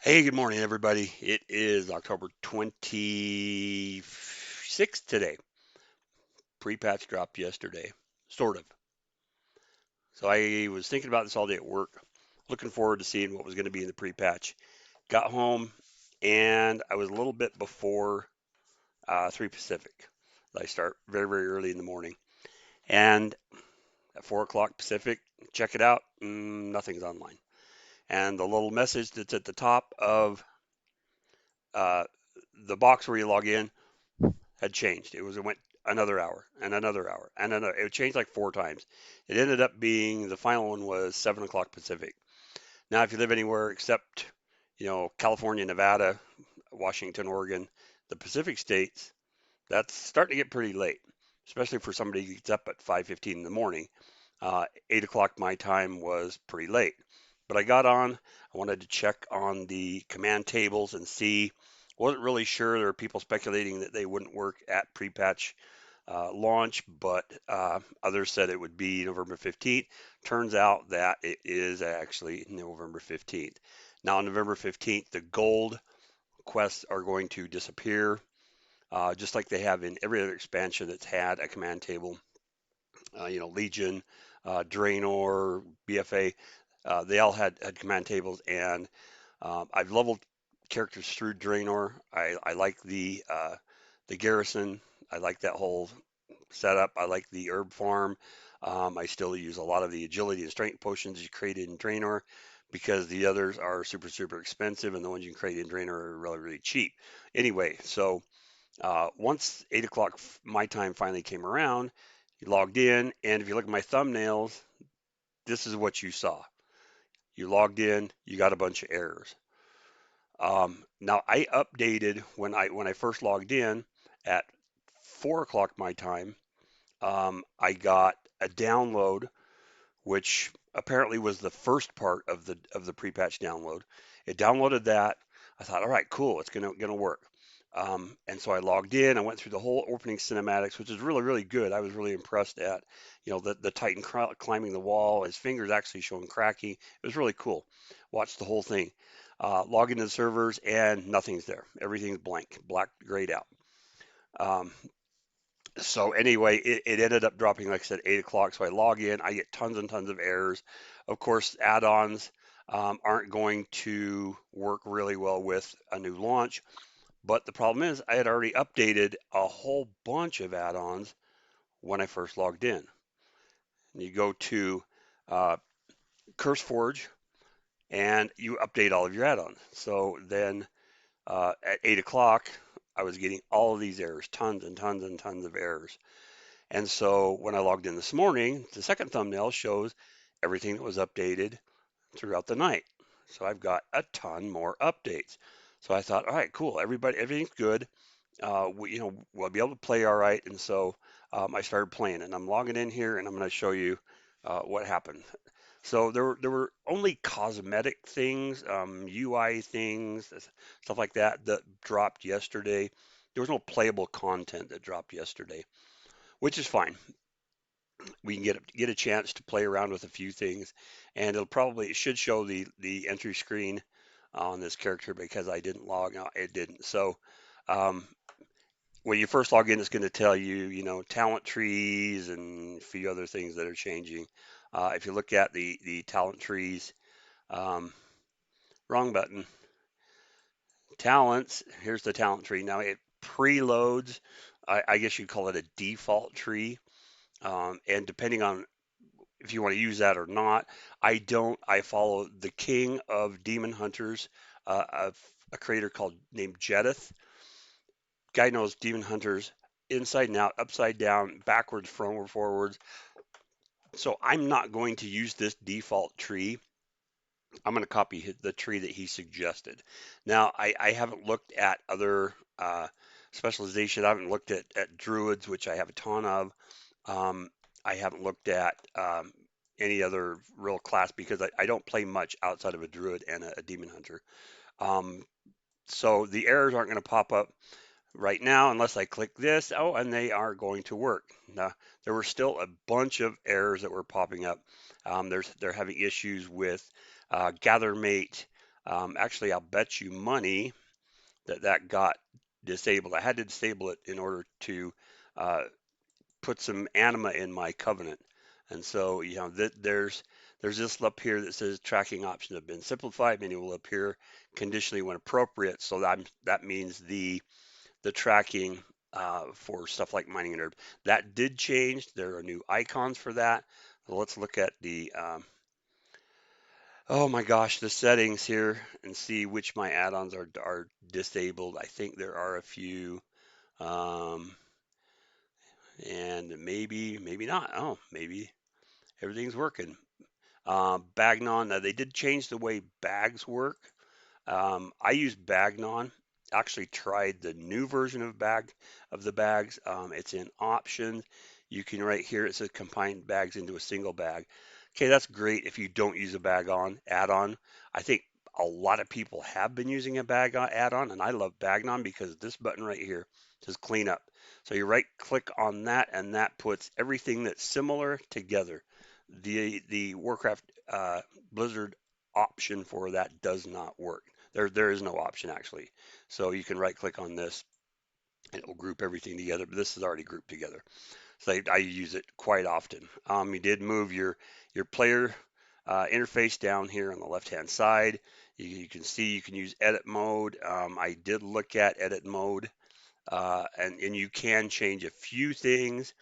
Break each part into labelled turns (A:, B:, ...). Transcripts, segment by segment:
A: Hey, good morning, everybody. It is October 26th today. Pre-patch dropped yesterday, sort of. So I was thinking about this all day at work, looking forward to seeing what was going to be in the pre-patch. Got home and I was a little bit before 3 Pacific. I start very, very early in the morning. And at 4 o'clock Pacific, check it out, nothing's online. And the little message that's at the top of uh, the box where you log in had changed. It went another hour and another hour and another. It changed like four times. It ended up being the final one was 7 o'clock Pacific. Now, if you live anywhere except California, Nevada, Washington, Oregon, the Pacific states, that's starting to get pretty late, especially for somebody who gets up at 5:15 in the morning. 8 o'clock my time was pretty late. But I got on. I wanted to check on the command tables and see. Wasn't really sure. There were people speculating that they wouldn't work at pre-patch launch, but others said it would be November 15th. Turns out that it is actually November 15th. Now, on November 15th, the gold quests are going to disappear, just like they have in every other expansion that's had a command table. Legion, Draenor, BFA, they all had command tables, and I've leveled characters through Draenor. I like the garrison. I like that whole setup. I like the herb farm. I still use a lot of the agility and strength potions you created in Draenor because the others are super, super expensive, and the ones you can create in Draenor are really, really cheap. Anyway, so once 8 o'clock my time finally came around, you logged in, and if you look at my thumbnails, this is what you saw. You logged in, you got a bunch of errors. Now I updated when I first logged in at 4 o'clock my time. I got a download, which apparently was the first part of the pre-patch download. It downloaded that. I thought, all right, cool, it's gonna work. And so I logged in. I went through the whole opening cinematics, which is really, really good. I was really impressed at, the Titan climbing the wall, his fingers actually showing cracking. It was really cool. Watched the whole thing. Log into the servers and nothing's there. Everything's blank, black, grayed out. Um, so anyway, it ended up dropping, like I said, 8 o'clock. So I log in, I get tons and tons of errors. Of course, add-ons aren't going to work really well with a new launch. But the problem is, I had already updated a whole bunch of add-ons when I first logged in. You go to uh, CurseForge and you update all of your add-ons. So then at 8 o'clock, I was getting all of these errors, tons and tons and tons of errors. And so when I logged in this morning, the second thumbnail shows everything that was updated throughout the night. So I've got a ton more updates. So I thought, all right, cool, everything's good. We'll be able to play all right. And so I started playing, and I'm logging in here, and I'm going to show you what happened. So there were only cosmetic things, UI things, stuff like that that dropped yesterday. There was no playable content that dropped yesterday, which is fine. We can get a chance to play around with a few things, and it should show the entry screen on this character because I didn't log out. It didn't. So um, when you first log in, it's going to tell you, talent trees and a few other things that are changing. If you look at the talent trees, um, wrong button, talents, here's the talent tree. Now it preloads, I guess you'd call it a default tree. And depending on if you want to use that or not, I don't. I follow the king of demon hunters, a creator named Jedith. Guy knows demon hunters inside and out, upside down, backwards, forwards. So I'm not going to use this default tree. I'm going to copy the tree that he suggested. Now, I haven't looked at other specialization. I haven't looked at druids, which I have a ton of. Um, I haven't looked at any other real class because I don't play much outside of a druid and a demon hunter. Um, so the errors aren't going to pop up right now unless I click this. Oh, and they are going to work. Now, there were still a bunch of errors that were popping up. They're having issues with gather mate. Actually, I'll bet you money that that got disabled. I had to disable it in order to uh, put some anima in my covenant. And so, there's this up here that says tracking options have been simplified. Many will appear conditionally when appropriate. So that means the tracking for stuff like mining and herb that did change. There are new icons for that. So let's look at the oh my gosh, the settings here and see which my add-ons are disabled. I think there are a few. Um, and maybe not. Oh, maybe everything's working. Bagnon, now they did change the way bags work. I use Bagnon. Actually tried the new version of the bags. It's in options. You can right here it says combine bags into a single bag. Okay, that's great if you don't use a bag on add-on. I think a lot of people have been using a bag add-on, and I love Bagnon because this button right here says clean up. So you right click on that, and that puts everything that's similar together. The Warcraft Blizzard option for that does not work. There is no option actually. So you can right click on this and it will group everything together, but this is already grouped together. So I use it quite often. You did move your player interface down here on the left hand side. You can see you can use edit mode. I did look at edit mode and you can change a few things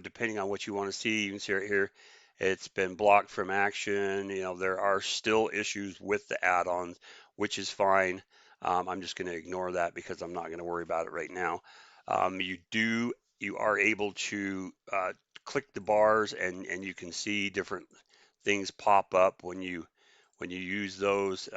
A: depending on what you want to see. You can see right here, it's been blocked from action. There are still issues with the add-ons, which is fine. I'm just going to ignore that because I'm not going to worry about it right now. You are able to click the bars and you can see different things pop up when you use those.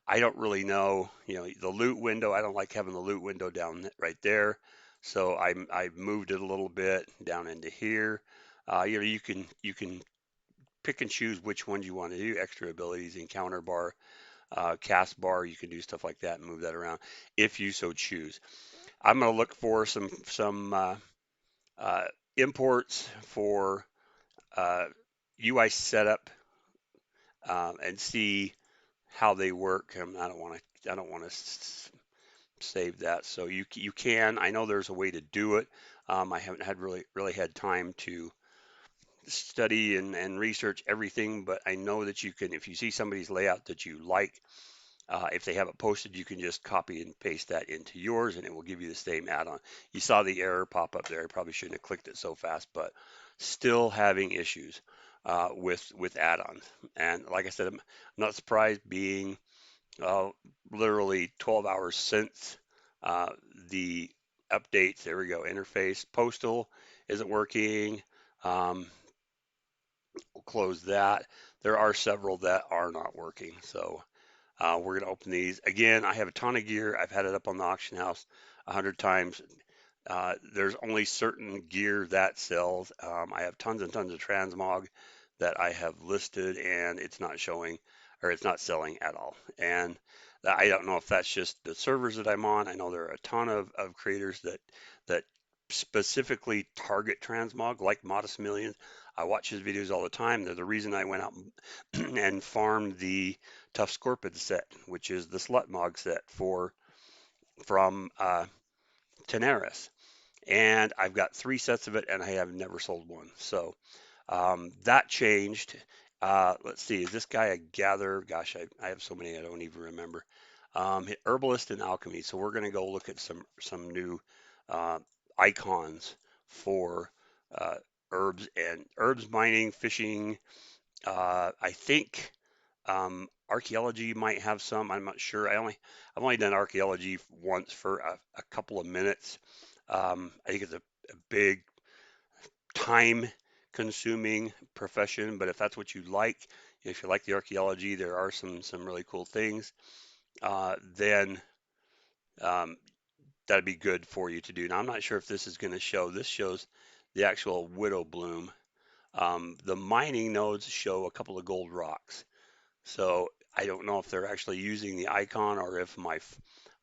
A: I don't really know, the loot window. I don't like having the loot window down right there. So I've moved it a little bit down into here. You can pick and choose which ones you want to do. Extra abilities, encounter bar, cast bar. You can do stuff like that and move that around if you so choose. I'm going to look for some uh, imports for UI setup and see how they work. I don't want to save that. So you can. I know there's a way to do it. I haven't had really had time to study and research everything, but I know that you can. If you see somebody's layout that you like, if they have it posted, you can just copy and paste that into yours, and it will give you the same add-on. You saw the error pop up there. I probably shouldn't have clicked it so fast, but still having issues with add-ons. And like I said, I'm not surprised being uh, literally 12 hours since uh, the updates. There we go. Interface postal isn't working. Um, we'll close that. There are several that are not working. So we're going to open these. Again, I have a ton of gear. I've had it up on the auction house 100 times. There's only certain gear that sells. I have tons and tons of transmog that I have listed and it's not showing or it's not selling at all. And I don't know if that's just the servers that I'm on. I know there are a ton of creators that specifically target transmog like Modest Millions. I watch his videos all the time. They're the reason I went out and farmed the Tough Scorpion set, which is the Slutmog set from Tenaris. And I've got 3 sets of it, and I have never sold one. So that changed. Let's see, is this guy a gatherer? Gosh, I have so many I don't even remember. Herbalist and alchemy. So we're going to go look at some new uh, icons for uh, herbs mining, fishing. I think archaeology might have some. I'm not sure. I've only done archaeology once for a couple of minutes. I think it's a big time consuming profession, but if that's what you like, if you like the archaeology, there are some really cool things, then um, that'd be good for you to do. Now, I'm not sure if this is going to show. This shows the actual widow bloom. The mining nodes show a couple of gold rocks. So I don't know if they're actually using the icon or if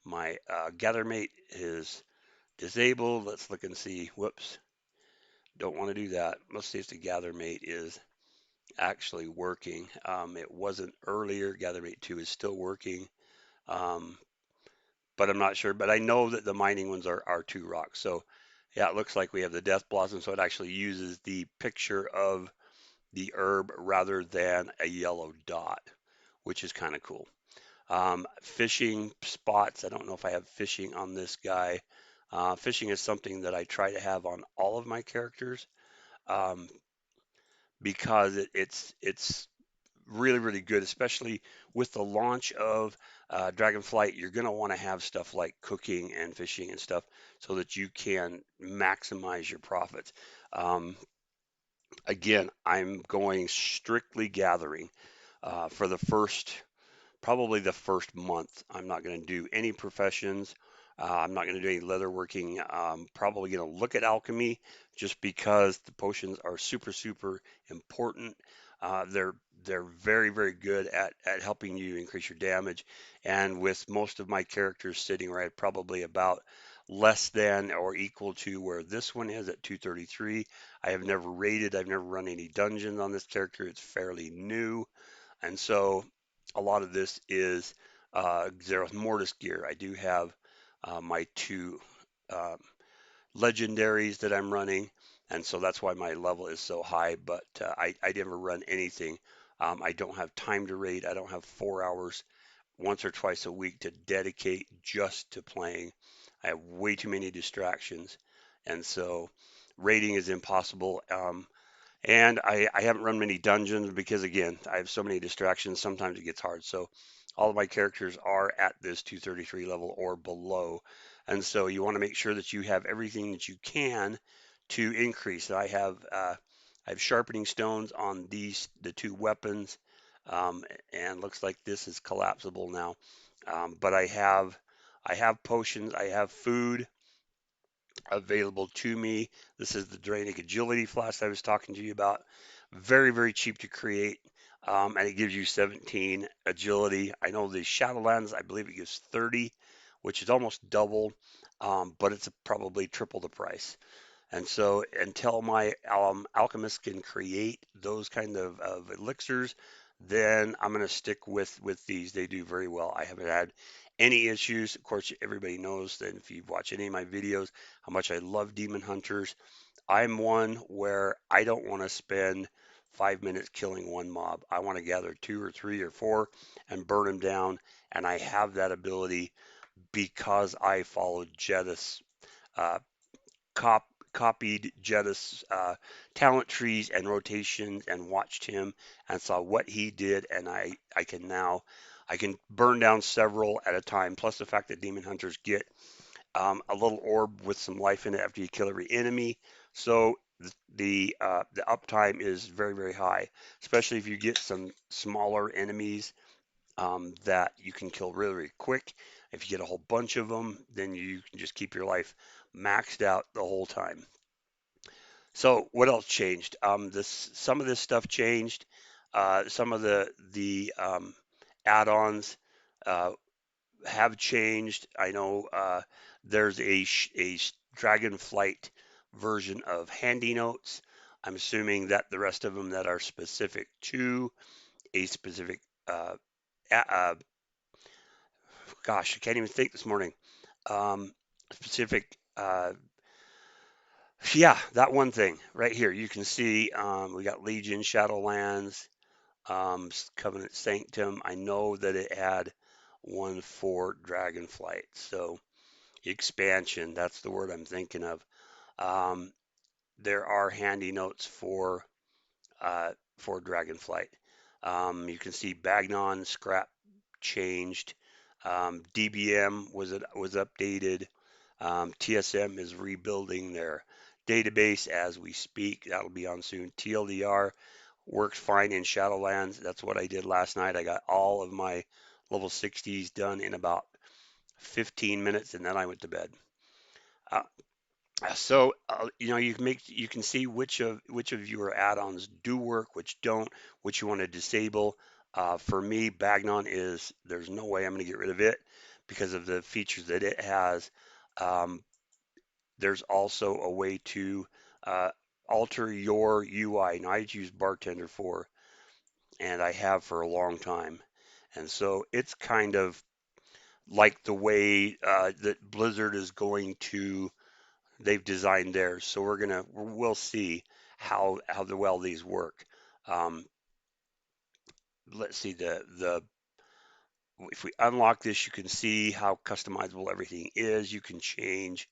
A: my gather mate is disabled. Let's look and see. Whoops, don't want to do that. Let's see if the gather mate is actually working. It wasn't earlier. GatherMate 2 is still working, um, but I'm not sure. But I know that the mining ones are 2 rocks. So yeah, it looks like we have the Death Blossom. So it actually uses the picture of the herb rather than a yellow dot, which is kind of cool. Fishing spots. I don't know if I have fishing on this guy. Fishing is something that I try to have on all of my characters, um, because it's really, really good, especially with the launch of Dragonflight. You're going to want to have stuff like cooking and fishing and stuff so that you can maximize your profits. Um, Again, I'm going strictly gathering for the first, probably the first month. I'm not going to do any professions. I'm not going to do any leatherworking. Probably going to look at alchemy just because the potions are super, super important. They're very, very good at helping you increase your damage. And with most of my characters sitting right probably about less than or equal to where this one is at 233. I have never raided. I've never run any dungeons on this character. It's fairly new. And so a lot of this is Xeros Mortis gear. I do have my 2 uh, legendaries that I'm running, and so that's why my level is so high. But I never run anything. I don't have time to raid. I don't have 4 hours once or twice a week to dedicate just to playing. I have way too many distractions, and so raiding is impossible. And I haven't run many dungeons because, again, I have so many distractions. Sometimes it gets hard. So all of my characters are at this 233 level or below. And so you want to make sure that you have everything that you can to increase. I have sharpening stones on the 2 weapons, and looks like this is collapsible now. But I have potions, I have food available to me. This is the Drainic Agility Flask I was talking to you about. Very, very cheap to create, and it gives you 17 agility. I know the Shadowlands, I believe it gives 30, which is almost double, but it's probably triple the price. And so until my alchemist can create those kind of elixirs, then I'm going to stick with these. They do very well. I haven't had any issues. Of course, everybody knows that if you've watched any of my videos, how much I love demon hunters. I'm one where I don't want to spend 5 minutes killing one mob. I want to gather 2 or 3 or 4 and burn them down. And I have that ability because I followed Jedis uh, cop copied Jettis' talent trees and rotations and watched him and saw what he did, and I can now I can burn down several at a time. Plus the fact that demon hunters get a little orb with some life in it after you kill every enemy, so the uptime is very, very high, especially if you get some smaller enemies that you can kill really, really quick. If you get a whole bunch of them, then you can just keep your life maxed out the whole time. So what else changed? Some of this stuff changed. Some of the add-ons uh, have changed. I know there's a Dragonflight version of Handy Notes. I'm assuming that the rest of them that are specific to a specific uh, uh, gosh, I can't even think this morning. Specific Yeah, that one thing right here. You can see we got Legion, Shadowlands, Covenant Sanctum. I know that it had one for Dragonflight. So expansion, that's the word I'm thinking of. Um, there are handy notes for Dragonflight. You can see Bagnon scrap changed. DBM was updated. TSM is rebuilding their database as we speak. That'll be on soon. TLDR works fine in Shadowlands. That's what I did last night. I got all of my level 60s done in about 15 minutes, and then I went to bed. Uh, you can see which of your add-ons do work, which don't, which you want to disable. For me, Bagnon is there's no way I'm going to get rid of it because of the features that it has. Um, there's also a way to uh, alter your UI. Now I use Bartender 4. and I have for a long time. And so it's kind of like the way that Blizzard is going to, they've designed theirs. So we'll see how well these work. Um, let's see the if we unlock this, you can see how customizable everything is. You can change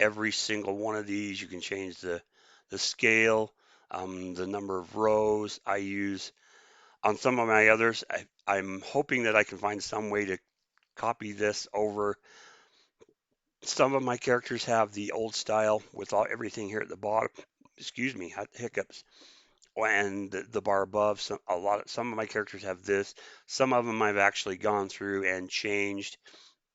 A: every single one of these. You can change the scale, the number of rows I use. On some of my others, I'm hoping that I can find some way to copy this over. Some of my characters have the old style with everything here at the bottom. Excuse me, hiccups. And the bar above. Some of my characters have this. Some of them I've actually gone through and changed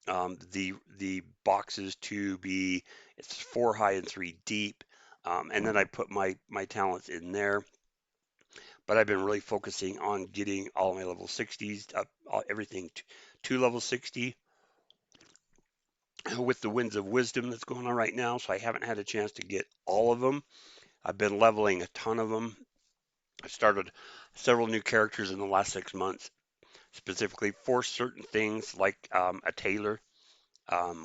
A: the boxes to be it's 4 high and 3 deep. And then I put my talents in there. But I've been really focusing on getting all my level 60s up, everything to level 60 with the Winds of Wisdom that's going on right now. So I haven't had a chance to get all of them. I've been leveling a ton of them. I started several new characters in the last 6 months, specifically for certain things like a tailor,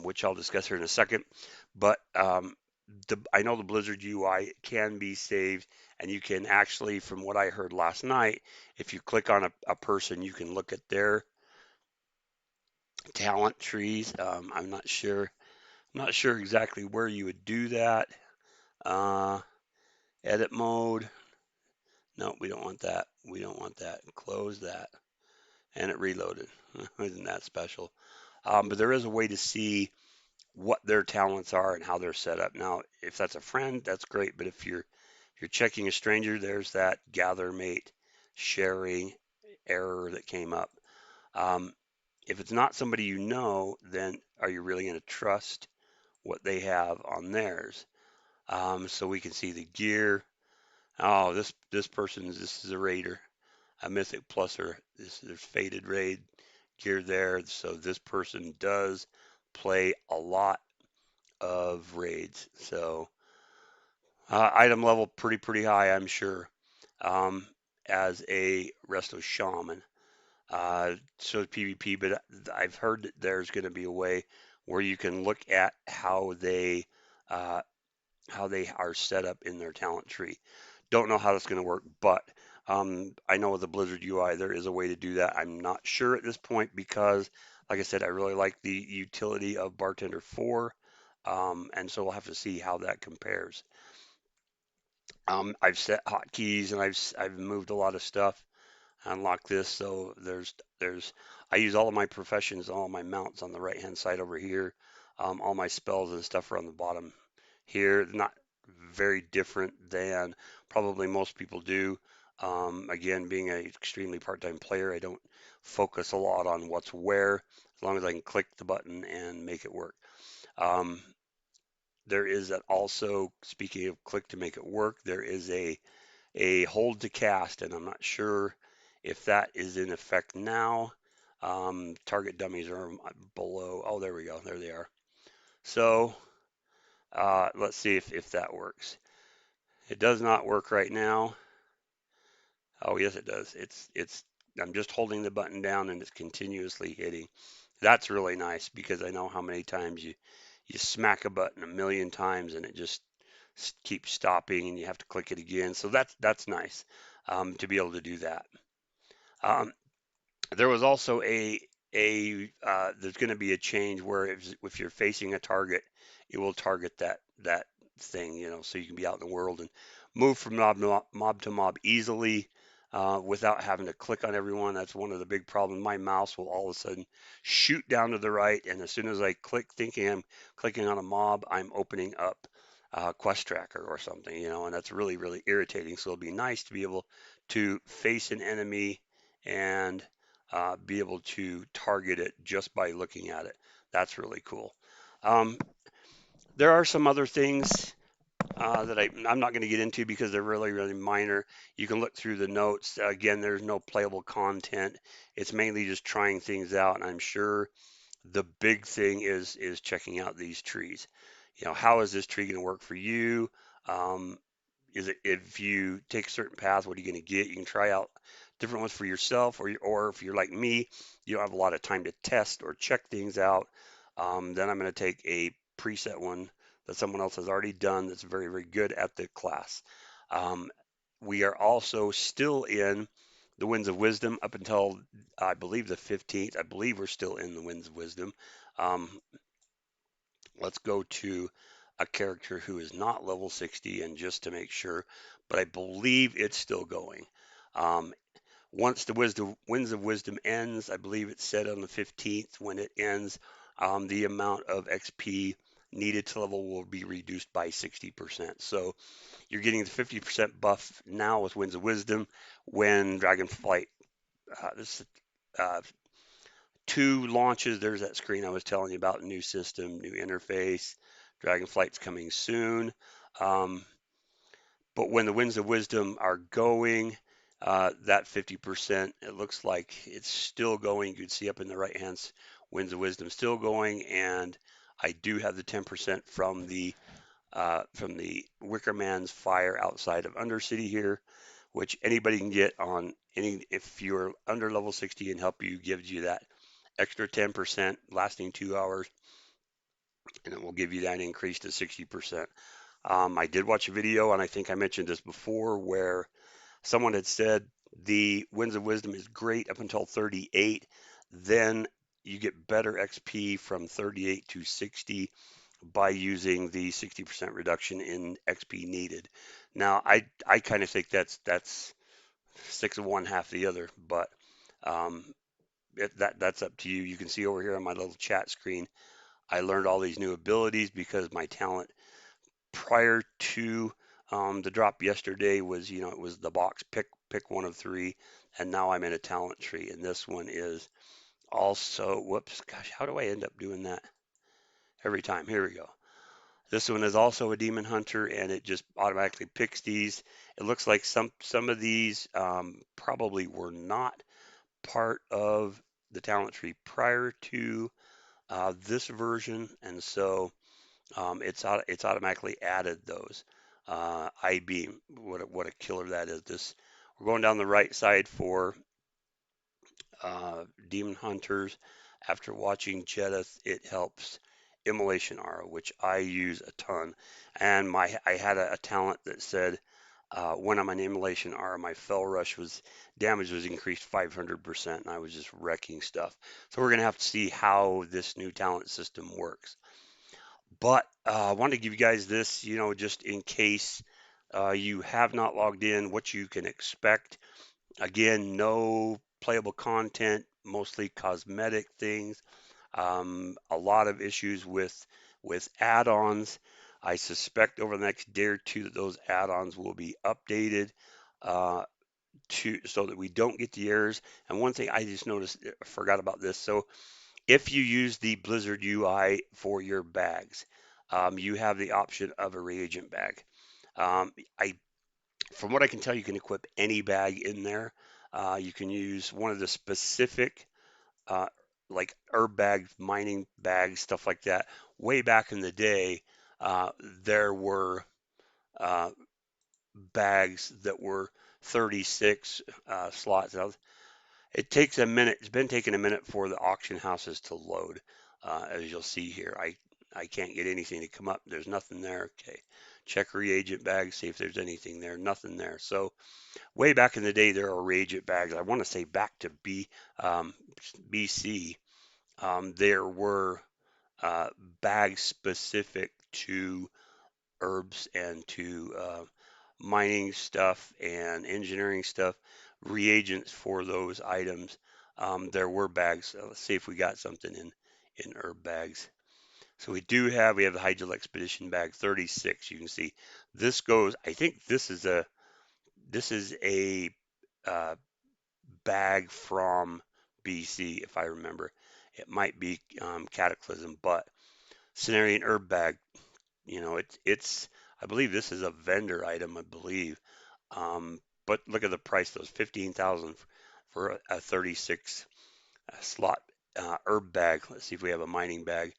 A: which I'll discuss here in a second. But I know the Blizzard UI can be saved, and you can actually, from what I heard last night, if you click on a person, you can look at their talent trees. I'm not sure exactly where you would do that. Uh, edit mode. No, we don't want that. We don't want that. Close that. And it reloaded. Isn't that special? But there is a way to see what their talents are and how they're set up. Now, if that's a friend, that's great. But if you're checking a stranger, there's that gather mate sharing error that came up. Um, if it's not somebody you know, then are you really going to trust what they have on theirs? So we can see the gear. Oh, this is a raider, a mythic pluser. There's faded raid gear there. So this person does play a lot of raids. So item level pretty high, I'm sure, um, as a resto shaman. So PvP, but I've heard that there's going to be a way where you can look at uh, how they are set up in their talent tree. Don't know how that's going to work, but I know with the Blizzard UI there is a way to do that. I'm not sure at this point because, like I said, I really like the utility of Bartender 4, and so we'll have to see how that compares. I've set hotkeys and I've moved a lot of stuff. Unlock this, so there's I use all of my professions, all of my mounts on the right hand side over here. All my spells and stuff are on the bottom here. Not very different than probably most people do. Again, being an extremely part-time player, I don't focus a lot on what's where, as long as I can click the button and make it work. Um, there is that also, speaking of click to make it work, there is a hold to cast, and I'm not sure if that is in effect now. Target dummies are below. Oh, there we go. There they are. So let's see if that works. It does not work right now. Oh, yes, it does. I'm just holding the button down and it's continuously hitting. That's really nice because I know how many times you smack a button a million times and it just keeps stopping and you have to click it again. So that's nice to be able to do that. Um, there was also there's going to be a change where if you're facing a target, it will target that thing, so you can be out in the world and move from mob to mob easily without having to click on everyone. That's one of the big problems. My mouse will all of a sudden shoot down to the right, and as soon as I click, thinking I'm clicking on a mob, I'm opening up Quest Tracker or something, and that's really irritating. So it'll be nice to be able to face an enemy and be able to target it just by looking at it. That's really cool. Um, there are some other things that I'm not going to get into because they're really minor. You can look through the notes. Again, there's no playable content. It's mainly just trying things out, and I'm sure the big thing is checking out these trees. How is this tree going to work for you? Is it if you take a certain path, what are you going to get? You can try out different ones for yourself, or if you're like me, you don't have a lot of time to test or check things out, then I'm going to take a preset one that someone else has already done that's very, very good at the class. Um, we are also still in the Winds of Wisdom up until I believe the 15th. I believe we're still in the Winds of Wisdom. Um, let's go to a character who is not level 60 and just to make sure, but I believe it's still going. Um, once the Winds of Wisdom ends, I believe it's said on the 15th when it ends, the amount of XP needed to level will be reduced by 60%. So you're getting the 50% buff now with Winds of Wisdom when Dragonflight, this two launches. There's that screen I was telling you about, new system, new interface. Dragonflight's coming soon. Um, but when the Winds of Wisdom are going, that 50%, it looks like it's still going. You can see up in the right hand, Winds of Wisdom still going, and I do have the 10% from the Wicker Man's fire outside of Undercity here, which anybody can get on any. If you're under level 60 and help you gives you that extra 10% lasting 2 hours, and it will give you that increase to 60%. I did watch a video, and I think I mentioned this before, where someone had said the Winds of Wisdom is great up until 38. Then you get better XP from 38 to 60 by using the 60% reduction in XP needed. Now, I kind of think that's six of one, half the other, but um, that's up to you. You can see over here on my little chat screen, I learned all these new abilities because my talent prior to the drop yesterday was, it was the box pick one of three, and now I'm in a talent tree, and this one is also, whoops, gosh, how do I end up doing that every time? Here we go. This one is also a demon hunter, and it just automatically picks these. It looks like some of these probably were not part of the talent tree prior to this version, and so it's automatically added those. I-beam, what a killer that is. This we're going down the right side for demon hunters. After watching Jedith, it helps immolation aura, which I use a ton. And I had a talent that said when I'm on immolation aura, my fell rush was damage was increased 500%, and I was just wrecking stuff. So we're gonna have to see how this new talent system works. But I wanted to give you guys this, just in case you have not logged in, what you can expect. Again, no playable content, mostly cosmetic things. A lot of issues with add-ons. I suspect over the next day or two that those add-ons will be updated to so that we don't get the errors. And one thing I just noticed, I forgot about this. So if you use the Blizzard UI for your bags, you have the option of a reagent bag. Um, I, from what I can tell, you can equip any bag in there. You can use one of the specific, uh, like herb bags, mining bags, stuff like that. Way back in the day, uh, there were uh, bags that were 36 slots. It takes a minute. It's been taking a minute for the auction houses to load. As you'll see here, I can't get anything to come up. There's nothing there. Okay, check reagent bags, see if there's anything there. Nothing there. So way back in the day, there are reagent bags. I want to say back to BC. There were uh, bags specific to herbs and to mining stuff and engineering stuff, reagents for those items. There were bags. So let's see if we got something in herb bags. So we have the Hydral Expedition bag 36. You can see this goes. I think this is a uh, bag from BC if I remember. It might be Cataclysm, but Cenarian herb bag. It's I believe this is a vendor item, I believe. But look at the price, those 15,000 for a 36 slot herb bag. Let's see if we have a mining bag.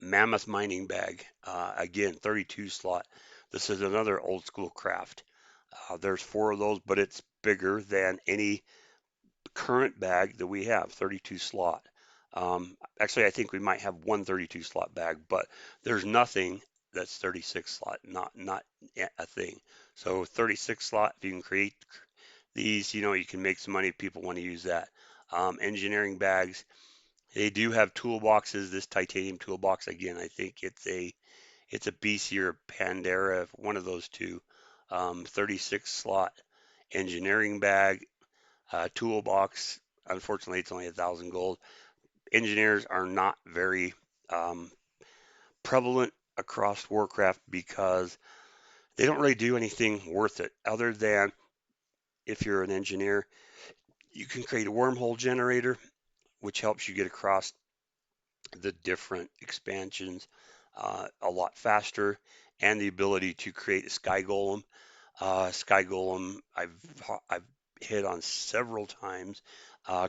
A: Mammoth mining bag, again, 32 slot. This is another old school craft. There's 4 of those, but it's bigger than any current bag that we have, 32 slot. Actually, I think we might have one 32 slot bag, but there's nothing that's 36 slot, not a thing. So 36 slot, if you can create these, you can make some money if people want to use that. Engineering bags, they do have toolboxes. This titanium toolbox, again, I think it's a BC or Pandera, one of those two. 36 slot engineering bag, toolbox. Unfortunately, it's only 1,000 gold. Engineers are not very um, prevalent across Warcraft because they don't really do anything worth it other than if you're an engineer, you can create a wormhole generator, which helps you get across the different expansions a lot faster, and the ability to create a sky golem. Sky golem, I've hit on several times.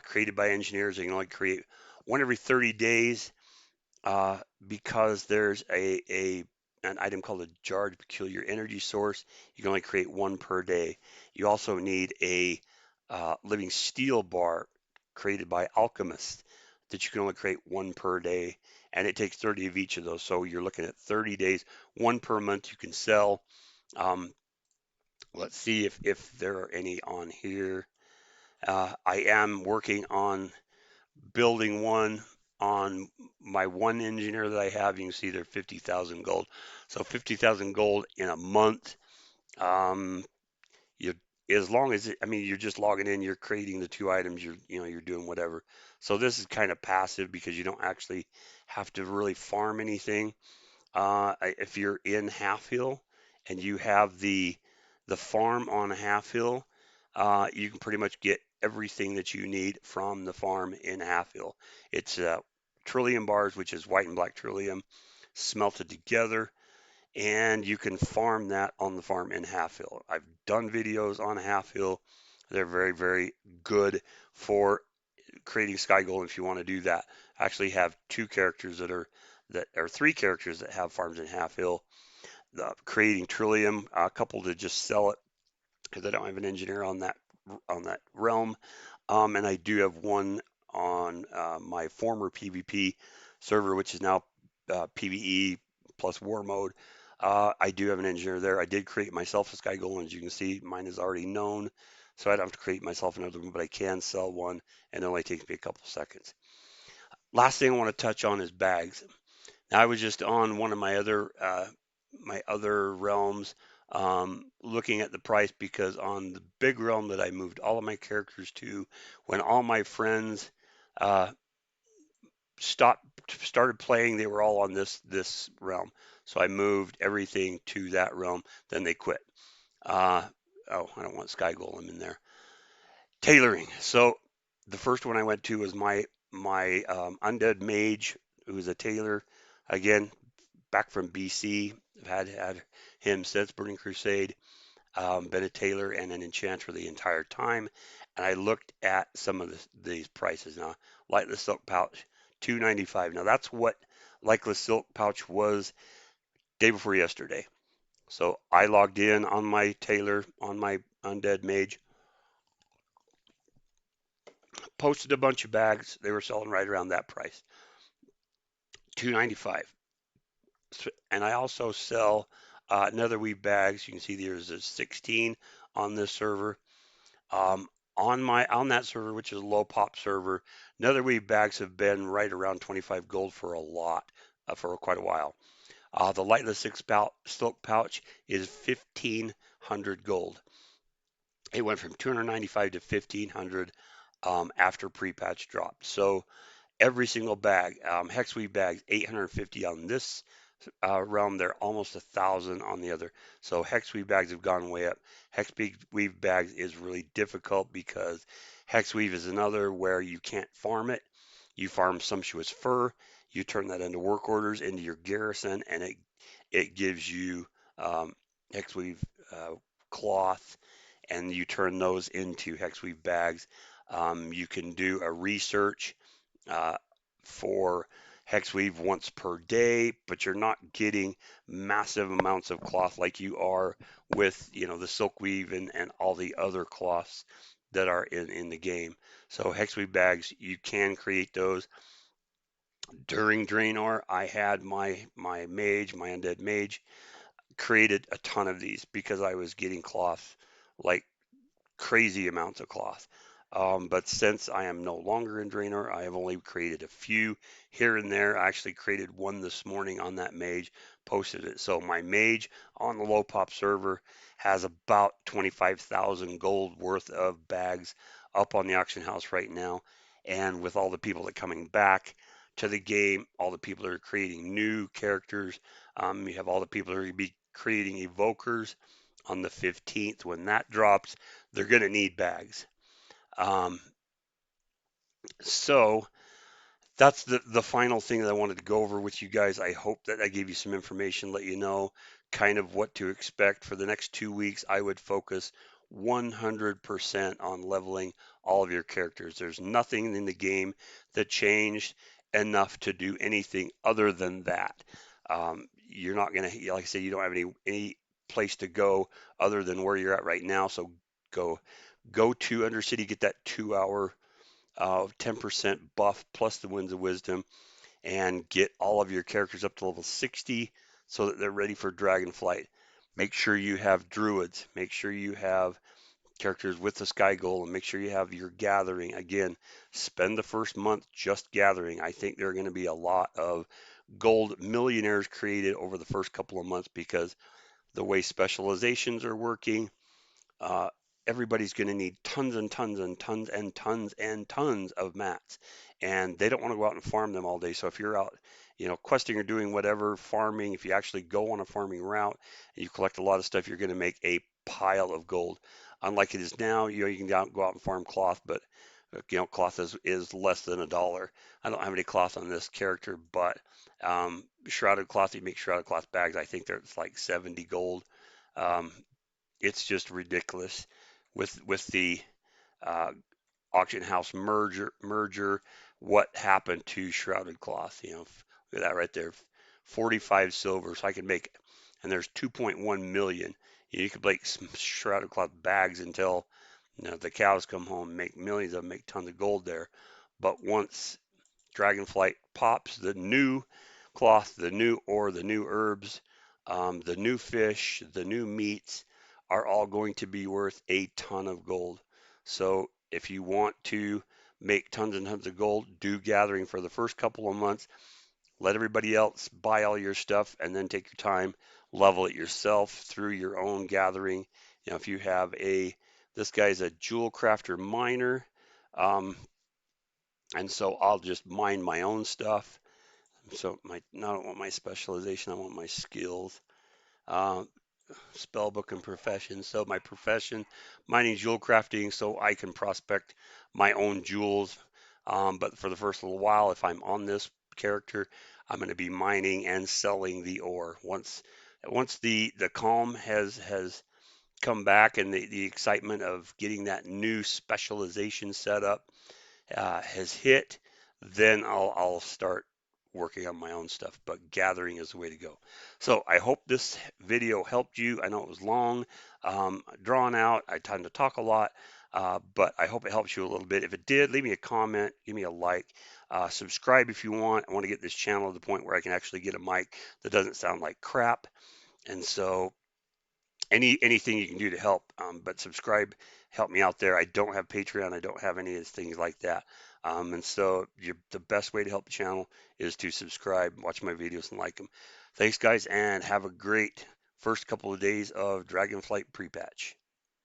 A: Created by engineers, they can only create one every 30 days uh, because there's an item called a jarred peculiar energy source. You can only create one per day. You also need a living steel bar created by alchemists that you can only create one per day, and it takes 30 of each of those. So you're looking at 30 days, one per month you can sell. Um, let's see if there are any on here. I am working on building one on my one engineer that I have. You can see they're 50,000 gold. So 50,000 gold in a month. Um, you as long as I mean you're just logging in, you're creating the 2 items, you're doing whatever. So this is kind of passive because you don't actually have to really farm anything. If you're in Half Hill and you have the farm on Half Hill, you can pretty much get everything that you need from the farm in Half Hill. It's trillium bars, which is white and black trillium, smelted together, and you can farm that on the farm in Half Hill. I've done videos on Half Hill. They're very, very good for creating Sky Gold if you want to do that. I actually have 2 characters that are 3 characters that have farms in Half Hill. Creating Trillium, a couple to just sell it because I don't have an engineer on that realm. And I do have one on my former PvP server, which is now PvE plus War mode. I do have an engineer there. I did create myself a Sky Golem. As you can see, mine is already known, so I don't have to create myself another one, but I can sell one, and it only takes me a couple seconds. Last thing I want to touch on is bags. Now, I was just on one of my other realms, looking at the price because on the big realm that I moved all of my characters to, when all my friends uh, stopped started playing, they were all on this realm. So I moved everything to that realm. Then they quit. Uh, oh, I don't want Sky Golem in there. Tailoring. So the first one I went to was my undead mage, who's a tailor. Again, back from BC. I've had him since Burning Crusade. Been a tailor and an enchanter the entire time. And I looked at some of these prices now. Lightless silk pouch, 295. Now that's what lightless silk pouch was day before yesterday. So I logged in on my tailor on my undead mage, posted a bunch of bags. They were selling right around that price, 295. And I also sell netherweave bags. You can see there's a 16 on this server. Um, on that server, which is a low pop server, netherweave bags have been right around 25 gold for a lot, for quite a while. The lightless silk pouch is 1,500 gold. It went from 295 to 1,500 after pre-patch dropped. So every single bag, hexweave bags, 850 on this realm. They're almost 1,000 on the other. So hexweave bags have gone way up. Hexweave bags is really difficult because hexweave is another where you can't farm it. You farm sumptuous fur. You turn that into work orders into your garrison, and it gives you hexweave uh, cloth, and you turn those into hexweave bags. You can do a research uh, for hex weave once per day, but you're not getting massive amounts of cloth like you are with, the silk weave and all the other cloths that are in the game. So hex weave bags, you can create those during Draenor. I had my mage, my undead mage, created a ton of these because I was getting cloth like crazy amounts of cloth. But since I am no longer in Draenor, I have only created a few here and there. I actually created one this morning on that mage, posted it. So my mage on the low pop server has about 25,000 gold worth of bags up on the auction house right now. And with all the people that are coming back to the game, all the people that are creating new characters, you have all the people that are going to be creating evokers on the 15th. When that drops, they're going to need bags. Um, so that's the final thing that I wanted to go over with you guys. I hope that I gave you some information, let you know kind of what to expect for the next 2 weeks. I would focus 100% on leveling all of your characters. There's nothing in the game that changed enough to do anything other than that. You're not going to, like I say, you don't have any place to go other than where you're at right now. So go to Undercity, get that 2 hour 10% buff plus the Winds of Wisdom, and get all of your characters up to level 60 so that they're ready for Dragonflight. Make sure you have druids. Make sure you have characters with the Sky Golem. Make sure you have your gathering. Again, spend the first month just gathering. I think there are going to be a lot of gold millionaires created over the first couple of months because the way specializations are working, uh, everybody's going to need tons and tons and tons and tons and tons of mats, and they don't want to go out and farm them all day. So if you're out, questing or doing whatever farming, if you actually go on a farming route and you collect a lot of stuff, you're going to make a pile of gold. Unlike it is now, you can go out and farm cloth, but cloth is less than $1. I don't have any cloth on this character, but shrouded cloth, you make shrouded cloth bags. I think it's like 70 gold. Um, it's just ridiculous with the uh, auction house merger. What happened to shrouded cloth? Look at that right there, 45 silver. So I could make, and there's 2.1 million. You could make some shrouded cloth bags until the cows come home, make millions of them, make tons of gold there. But once Dragonflight pops, the new cloth, the new ore, the new herbs, the new fish, the new meats are all going to be worth a ton of gold. So if you want to make tons and tons of gold, do gathering for the first couple of months. Let everybody else buy all your stuff and then take your time, level it yourself through your own gathering. If you have this guy's a jewel crafter miner, um, and so I'll just mine my own stuff. So I don't want my specialization, I want my skills. Uh, Spellbook and profession. So my profession, mining jewel crafting, so I can prospect my own jewels. But for the first little while, if I'm on this character, I'm going to be mining and selling the ore. Once the calm has come back and the excitement of getting that new specialization set up has hit, then I'll start working on my own stuff. But gathering is the way to go. So I hope this video helped you. I know it was long, drawn out. I tend to talk a lot, but I hope it helps you a little bit. If it did, leave me a comment, give me a like, subscribe if you want. I want to get this channel to the point where I can actually get a mic that doesn't sound like crap. And so anything you can do to help, but subscribe, help me out there. I don't have Patreon, I don't have any of these things like that, and so the best way to help the channel is to subscribe, watch my videos, and like them. Thanks guys, and have a great first couple of days of Dragonflight Prepatch.